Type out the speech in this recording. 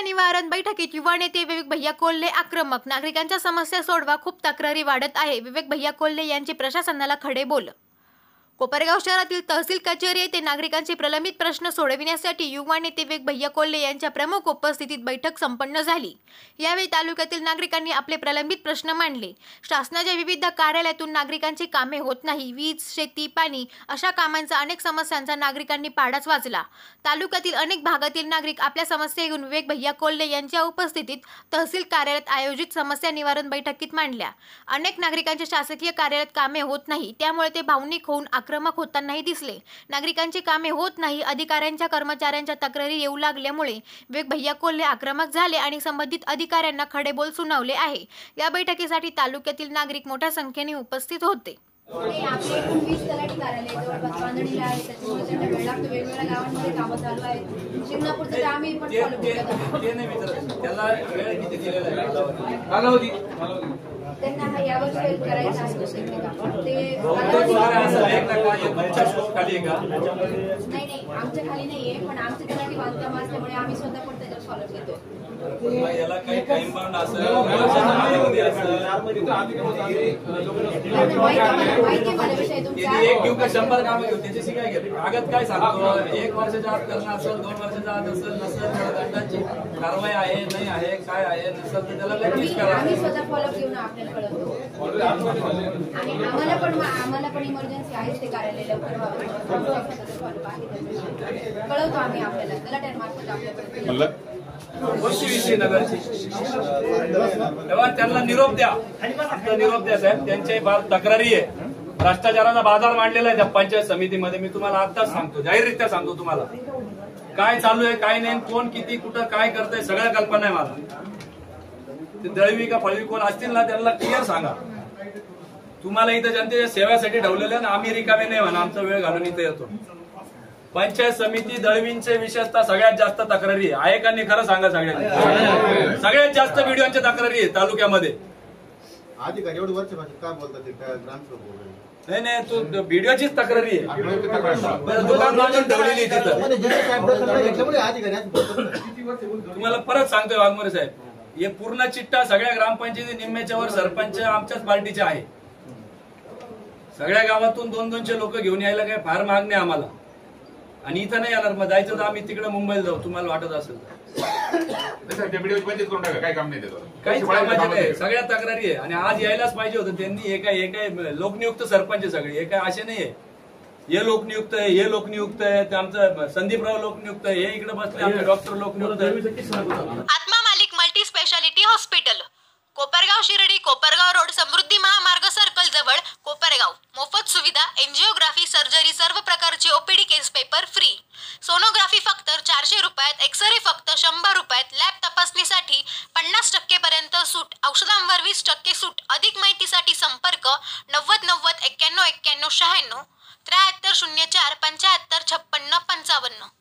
निवारण बैठकीत युवा नेते विवेक भैया कोल्हे आक्रमक. नागरिकांच्या समस्या सोडवा, खूप तक्रारी वाढत आहे. विवेक भैया कोल्हे यांचे प्रशासनाला खडे बोल. कोपरगाव शहरातील तहसील कचेरी येथे नागरिकांचे प्रलंबित प्रश्न सोडविण्यासाठी युवा नेते विवेक भैया कोल्हे यांच्या प्रमुख उपस्थितीत बैठक संपन्न झाली. यावेळी तालुक्यातील नागरिकांनी आपले प्रलंबित प्रश्न मांडले. शासनाच्या विविध कार्यालयातून नागरिकांची कामे होत नाही. वीज, शेती, पाणी अशा कामांचा अनेक समस्यांचा नागरिकांनी पाडाच वाचला. तालुक्यातील अनेक भागातील नागरिक आपल्या समस्या घेऊन विवेक भैया कोल्हे यांच्या उपस्थितीत तहसील कार्यालयात आयोजित समस्या निवारण बैठकीत मांडल्या. अनेक नागरिकांच्या शासकीय कार्यालयात कामे होत नाही, त्यामुळे ते भावनिक होऊन आक्रमक होतानाही दिसले. नागरिकांची कामे होत नाही, अधिकाऱ्यांच्या कर्मचाऱ्यांच्या तक्रारी येऊ लागल्यामुळे विवेक भैया कोल्हे आक्रमक झाले आणि संबंधित अधिकाऱ्यांना खडेबोल सुनावले आहे. या बैठकीसाठी तालुक्यातील नागरिक मोठ्या संख्येने उपस्थित होते. त्यांना यावर करायचं असतो ते नाही आमच्या खाली नाहीये, पण आमच्या ठिकाणी बांधकाम असल्यामुळे आम्ही स्वतः पण त्याच्यावर फॉलो घेतो. कागद काय सांगतो, 1 वर्षाच्या आत करणं असेल, 2 वर्षाच्या आत असेल, नसेल दंडाची कारवाई आहे, नाही आहे, काय आहे, नसेल तर त्याला लगेच करा. आम्ही स्वतः फॉलो घेऊन आपल्याला कळवतो आणि आम्हाला पण इमर्जन्सी आहे ते कार्यालय लवकर कळवतो आम्ही आपल्याला तलाट्यांमार्फत आपल्याकडे नगरची तेव्हा त्यांना निरोप द्या, निरोप द्या साहेब. त्यांच्या फार तक्रारी आहे. भ्रष्टाचाराचा बाजार मांडलेला आहे त्या पंचायत समितीमध्ये. मी तुम्हाला आताच सांगतो, जाहीररित्या सांगतो तुम्हाला काय चालू आहे, काय नाही, कोण किती कुठं काय करतंय सगळ्या कल्पना आहे मला. ते दळवी का फळवी कोण असतील ना त्यांना क्लिअर सांगा. तुम्हाला इथं जनतेच्या सेवेसाठी ठेवलेलं ना, आम्ही रिकामे नाही म्हणा, आमचा वेळ घालून इथे येतो. पंचायत समिती दळवींचे विशेषतः सगळ्यात जास्त तक्रारी आहे का नाही खरं सांगा. सगळ्यात जास्त व्हिडिओच्या तक्रारी आहे तालुक्यामध्ये. नाही नाही, तू व्हिडिओचीच तक्रारी आहे. दुकान बांधून ठेवलेली तिथं. तुम्हाला परत सांगतोय वाघमोरे साहेब, हे पूर्ण चिट्टा सगळ्या ग्रामपंचायती निम्म्याच्या वर सरपंच आमच्याच पार्टीचे आहे. सगळ्या गावातून 200 लोक घेऊन यायला काय फार महाग नाही आम्हाला. आणि इथं नाही येणार, मग जायचं तर आम्ही तिकडे मुंबईला जाऊ तुम्हाला वाटत असेल काही काम नाही, काहीच कामाचे नाही, सगळ्या तक्रारी आहे. आणि आज यायलाच पाहिजे होतं त्यांनी. हे काय लोकनियुक्त सरपंच सगळे, हे काय असे नाहीये हे लोकनियुक्त आहे, हे लोकनियुक्त आहे, ते आमचं संदीपराव लोकनियुक्त आहे, हे इकडे बसले आमचे डॉक्टर लोकनियुक्त आहे. Atma Malik multi speciality hospital, Kopargaon Shirdi, Kopargaon road, Samruddhi Mahamarg circle जवळ, कोपरगाव. मोफत सुविधा, एंजिओग्राफी, सर्जरी, सर्व प्रकारचे ओपीडी केस पेपर फ्री. सोनोग्राफी फक्त 400 रुपयात, एक्सरे फक्त 100 रुपयात, लॅब तपासणीसाठी 50% पर्यंत सूट, औषधांवर 20% सूट. अधिक माहितीसाठी संपर्क 90 90 91 91 96 73 04 75 56 55.